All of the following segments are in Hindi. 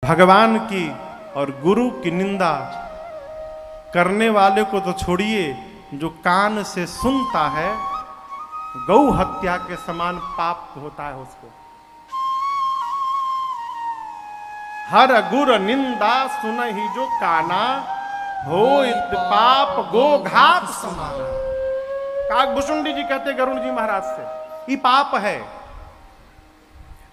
भगवान की और गुरु की निंदा करने वाले को तो छोड़िए, जो कान से सुनता है गौ हत्या के समान पाप होता है उसको। हर गुर निंदा सुनहि जो काना, हो पाप गो घात समाना। काकभूषुंडी जी कहते गरुण जी महाराज से, ये पाप है।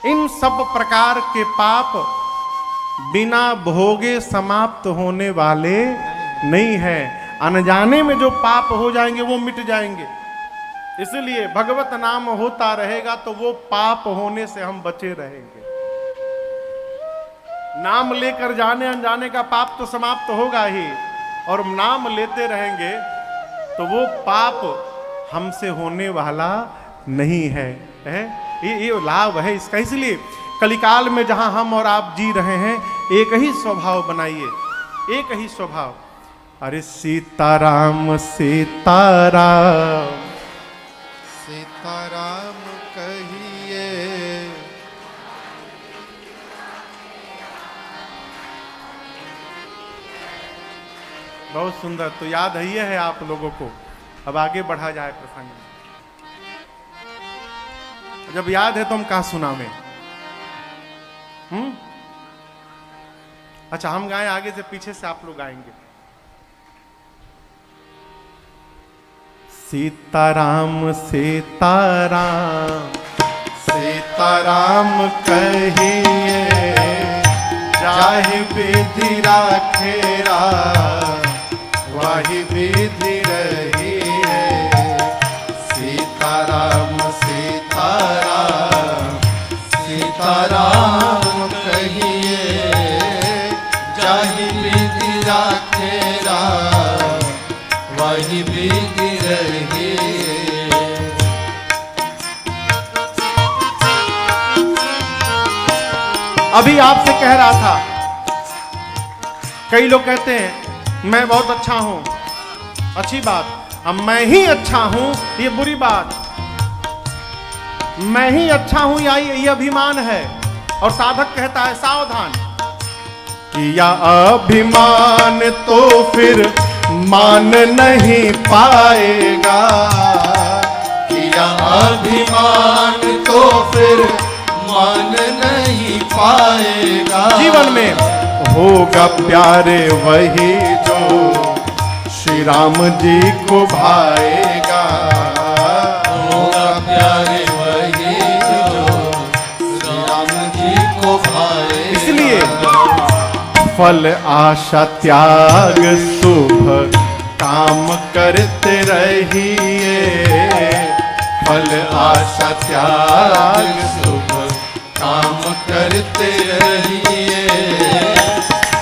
इन सब प्रकार के पाप बिना भोगे समाप्त होने वाले नहीं है। अनजाने में जो पाप हो जाएंगे वो मिट जाएंगे। इसलिए भगवत नाम होता रहेगा तो वो पाप होने से हम बचे रहेंगे। नाम लेकर जाने अनजाने का पाप तो समाप्त होगा ही, और नाम लेते रहेंगे तो वो पाप हमसे होने वाला नहीं है, ये लाभ है इसका। इसलिए कलिकाल में जहां हम और आप जी रहे हैं, एक ही स्वभाव बनाइए, एक ही स्वभाव। अरे सीताराम सीताराम सीताराम कहिए, बहुत सुंदर। तो याद ही है आप लोगों को। अब आगे बढ़ा जाए प्रसंग में। जब याद है तो हम कहा सुनावें? अच्छा, हम गाएं आगे से, पीछे से आप लोग गाएंगे। सीताराम सीताराम सीताराम कहिए, जाहि विधि राखेरा वाहि विधि रहिए। सीताराम सीताराम सीताराम कहिए, जाहि विधि राखेरा वाहि विधि रहिए। अभी आपसे कह रहा था, कई लोग कहते हैं मैं बहुत अच्छा हूं, अच्छी बात। अब मैं ही अच्छा हूं ये बुरी बात। मैं ही अच्छा हूं ये अभिमान है। और साधक कहता है सावधान, किया अभिमान तो फिर मान नहीं पाएगा। किया अभिमान तो फिर मान नहीं पाएगा। जीवन में होगा प्यारे वही जो श्री राम जी को भाएगा। होगा प्यारे वही जो श्री राम जी को भाएगा। इसलिए फल आशा त्याग शुभ काम करते रहिए। फल आशा त्याग शुभ काम करते रहिए।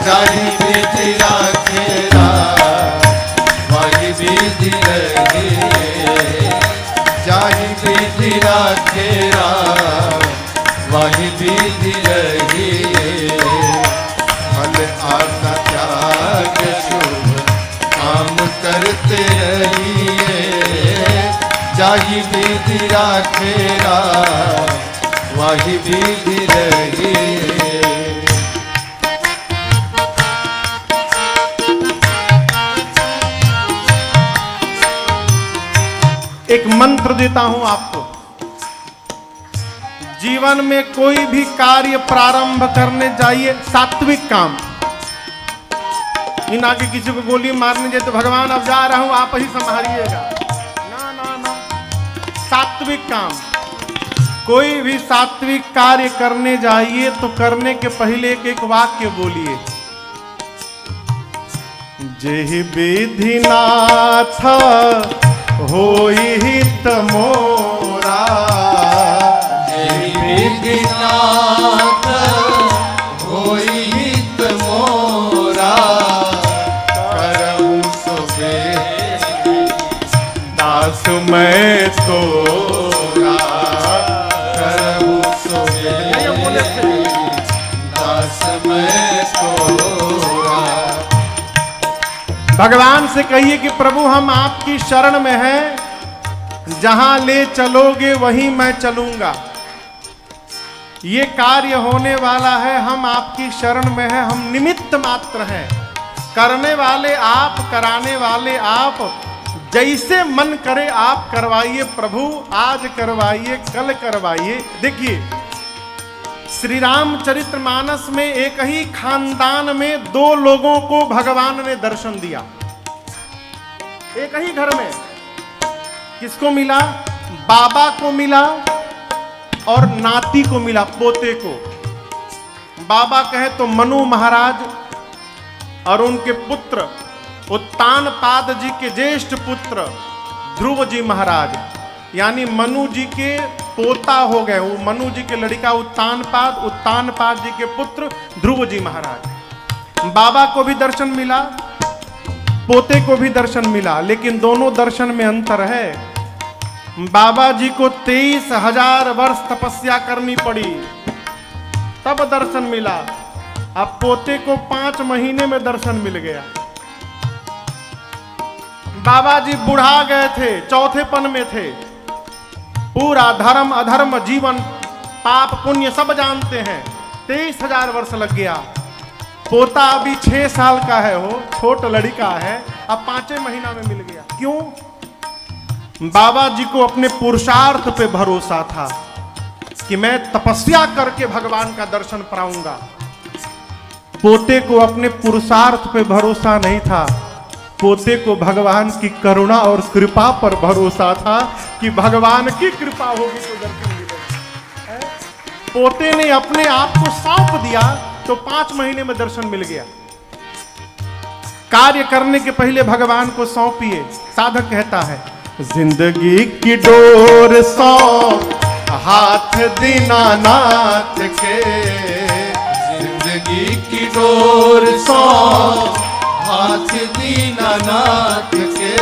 जाहि विधि राखेरा वाहि विधि रहिए। जाहि विधि राखेरा वाहि विधि रहिए। फल आशा त्याग शुभ काम करते रहिए। जाहि विधि राखेरा वाहि विधि रहिए। एक मंत्र देता हूं आपको। जीवन में कोई भी कार्य प्रारंभ करने जाइए, सात्विक काम। इन आगे किसी को गोली मारने जाए तो भगवान अब जा रहा हूं, आप ही संभालिएगा। ना ना ना, सात्विक काम। कोई भी सात्विक कार्य करने जाइए तो करने के पहले एक एक वाक्य बोलिए। जेहि विधि नाथ होई हित मोरा। जेहि विधि नाथ होई हित मोरा। करऊं सो दास मैं तोरा। करऊं सो दास मैं तोरा। भगवान से कहिए कि प्रभु हम आपकी शरण में हैं, जहां ले चलोगे वहीं मैं चलूंगा। ये कार्य होने वाला है, हम आपकी शरण में हैं, हम निमित्त मात्र हैं। करने वाले आप, कराने वाले आप, जैसे मन करे आप करवाइए प्रभु, आज करवाइए, कल करवाइए। देखिए श्री रामचरितमानस में एक ही खानदान में दो लोगों को भगवान ने दर्शन दिया, एक ही घर में। किसको मिला? बाबा को मिला और नाती को मिला, पोते को। बाबा कहे तो मनु महाराज और उनके पुत्र उत्तानपाद जी के ज्येष्ठ पुत्र ध्रुव जी महाराज, यानी मनु जी के पोता हो गए। वो मनु जी के लड़का उत्तानपाद, उत्तानपाद जी के पुत्र ध्रुव जी महाराज। बाबा को भी दर्शन मिला, पोते को भी दर्शन मिला, लेकिन दोनों दर्शन में अंतर है। बाबा जी को 23,000 वर्ष तपस्या करनी पड़ी, तब दर्शन मिला। अब पोते को 5 महीने में दर्शन मिल गया। बाबा जी बुढ़ा गए थे, चौथेपन में थे, पूरा धर्म अधर्म जीवन पाप पुण्य सब जानते हैं। 23,000 वर्ष लग गया। पोता अभी 6 साल का है, हो छोट लड़का है, अब 5 महीना में मिल गया। क्यों? बाबा जी को अपने पुरुषार्थ पे भरोसा था कि मैं तपस्या करके भगवान का दर्शन पाऊंगा। पोते को अपने पुरुषार्थ पे भरोसा नहीं था, पोते को भगवान की करुणा और कृपा पर भरोसा था कि भगवान की कृपा होगी तो दर्शन मिलेगा। पोते ने अपने आप को सौंप दिया तो 5 महीने में दर्शन मिल गया। कार्य करने के पहले भगवान को सौंपिए। साधक कहता है, जिंदगी की डोर सौंप हाथ दीनानाथ के, जिंदगी की डोर सौंप हाथ दीनानाथ के,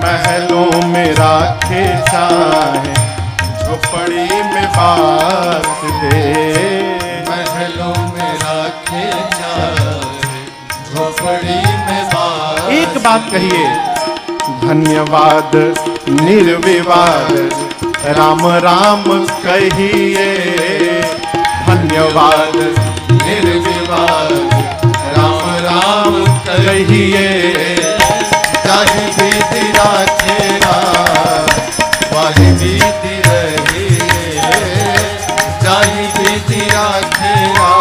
महलों में राखे चाहे झोपड़ी में बास दे, महलों में राखे चाहे झोपड़ी में बास। एक बात कहिए, धन्यवाद निर्विवाद राम राम कहिए, धन्यवाद निर्विवाद राम राम कहिए, जाहि विधि राखेगा वाहि विधि रहिए, जाहि विधि राखेगा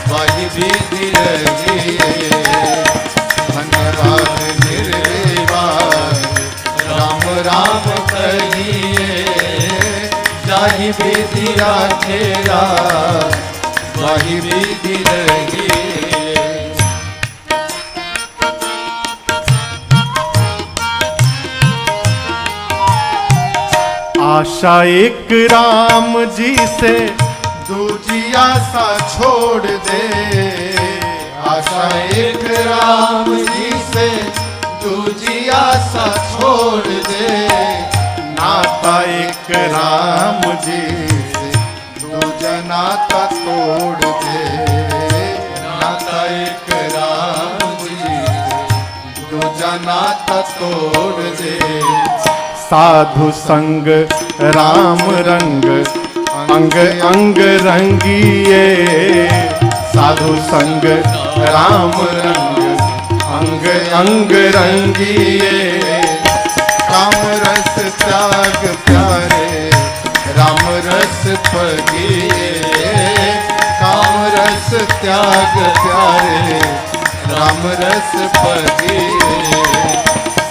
वाहि विधि रहिए, धन्यवाद निर्विवाद राम राम कहिए, जाहि विधि राखेगा वाहि विधि रहिए। आशा एक राम जी से दूजी आशा छोड़ दे, आशा एक राम जी से दूजी आशा छोड़ दे, नाता एक राम जी से दूजा नाता तोड़ दे, नाता एक राम जी से दूजा नाता तोड़ दे, साधु संग राम रंग अंग अंग रंगिए, साधु संग राम रंग अंग अंग रंगिए, काम रस त्याग प्यारे राम रस पगिए, काम रस त्याग प्यारे राम रस पगिए,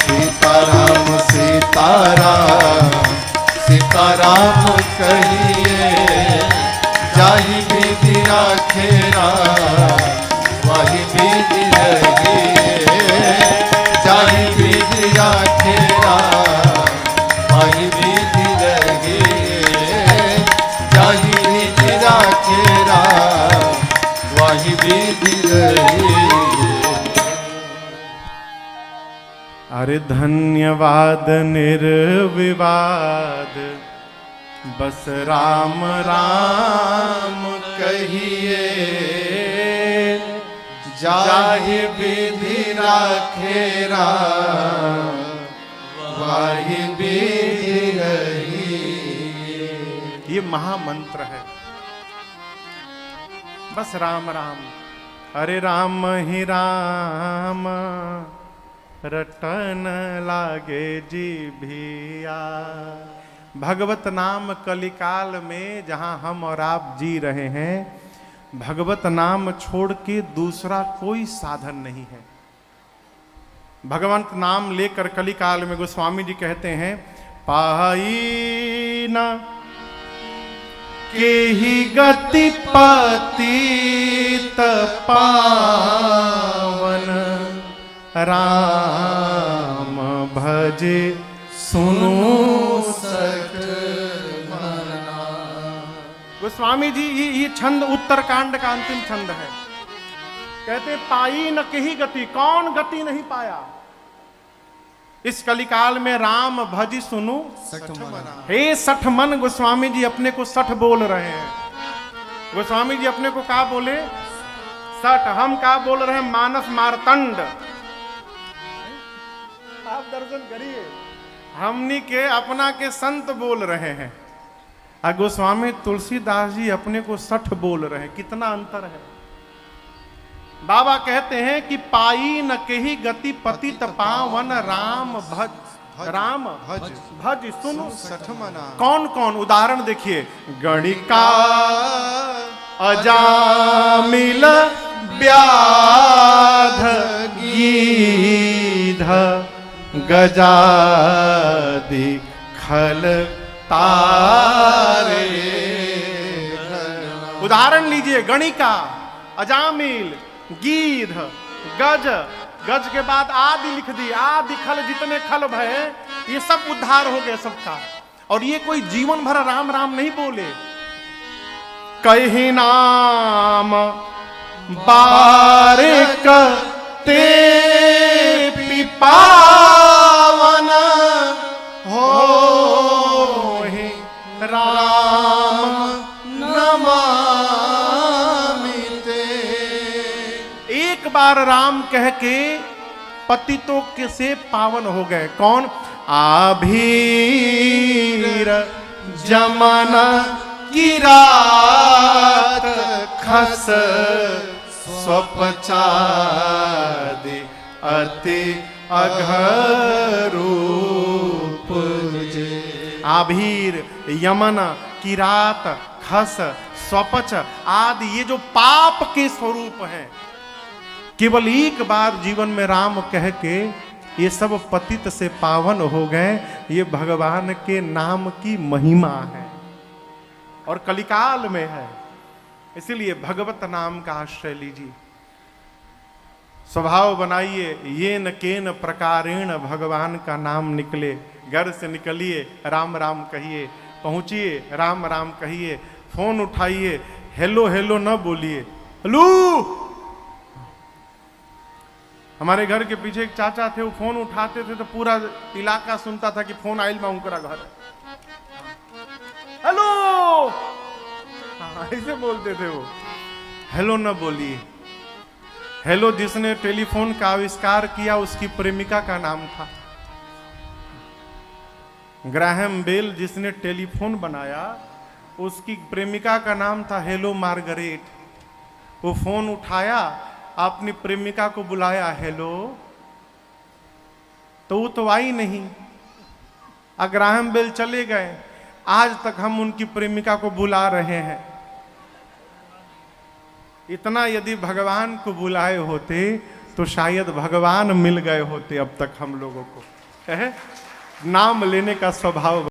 सीताराम सीताराम सीताराम कहिए, जाहि विधि राखेरा वाहि विधि रहिए, जाहि विधि राखेरा वाहि विधि रहिए, जाहि विधि राखेरा वाहि विधि रहिए। अरे धन्यवाद निर्विवाद बस राम राम कहिए, जाहि विधि राखेरा वाहि विधि रहिए। ये महामंत्र है। बस राम राम, अरे राम ही राम रटन लागे जी भिया। भगवत नाम कलिकाल में जहां हम और आप जी रहे हैं, भगवत नाम छोड़ के दूसरा कोई साधन नहीं है। भगवंत नाम लेकर कलिकाल में गोस्वामी जी कहते हैं, पाई न के ही गति पतित पावन राम भजे सुनो सठ मना। गोस्वामी जी ये छंद उत्तरकांड का अंतिम छंद है। कहते पाई न कही गति, कौन गति नहीं पाया इस कलिकाल में, राम भज सुनु सठ मना। हे सठ मन। गोस्वामी जी अपने को सठ बोल रहे हैं। गोस्वामी जी अपने को क्या बोले? सठ। हम क्या बोल रहे हैं? मानस मारतंड। आप दर्शन करिए, हमनी के अपना के संत बोल रहे हैं, और गोस्वामी तुलसीदास जी अपने को सठ बोल रहे हैं। कितना अंतर है। बाबा कहते हैं कि पाई न कही गति पतित पावन राम भज, राम भज भज सुनु सठ मना। कौन कौन? उदाहरण देखिए, गणिका अजामिल व्याध गीध गजादि खल तारे। उदाहरण लीजिए, गणिका, अजामिल, गीध, गज, गज के बाद आदि लिख दी, आदि खल, जितने खल भय ये सब उद्धार हो गए सबका। और ये कोई जीवन भर राम राम नहीं बोले। कही नाम बारिक ते पिपावन हो राम नमामि। एक बार राम कह के पतितों के से पावन हो गए। कौन? आभीर जमन की रात खस स्वपचादि अति अघरूप जे। आभीर, यमन, किरात, खस, स्वपच आदि ये जो पाप के स्वरूप हैं, केवल एक बार जीवन में राम कह के ये सब पतित से पावन हो गए। ये भगवान के नाम की महिमा है और कलिकाल में है। इसीलिए भगवत नाम का आश्रय लीजिए, स्वभाव बनाइए। ये न केन प्रकारेण भगवान का नाम निकले। घर से निकलिए, राम राम कहिए, पहुंचिए, राम राम कहिए, फोन उठाइए, हेलो हेलो न बोलिए, हेलो। हमारे घर के पीछे एक चाचा थे, वो फोन उठाते थे तो पूरा इलाका सुनता था कि फोन आइल माउंकरा घर, हेलो। ऐसे बोलते थे वो। हेलो न बोलिए। हेलो जिसने टेलीफोन का आविष्कार किया उसकी प्रेमिका का नाम था ग्राहम बेल। जिसने टेलीफोन बनाया उसकी प्रेमिका का नाम था हेलो मार्गरेट। वो फोन उठाया, अपनी प्रेमिका को बुलाया, हेलो, तो वो तो आई नहीं। ग्राहम बेल चले गए। आज तक हम उनकी प्रेमिका को बुला रहे हैं। इतना यदि भगवान को बुलाए होते तो शायद भगवान मिल गए होते अब तक हम लोगों को। नाम लेने का स्वभाव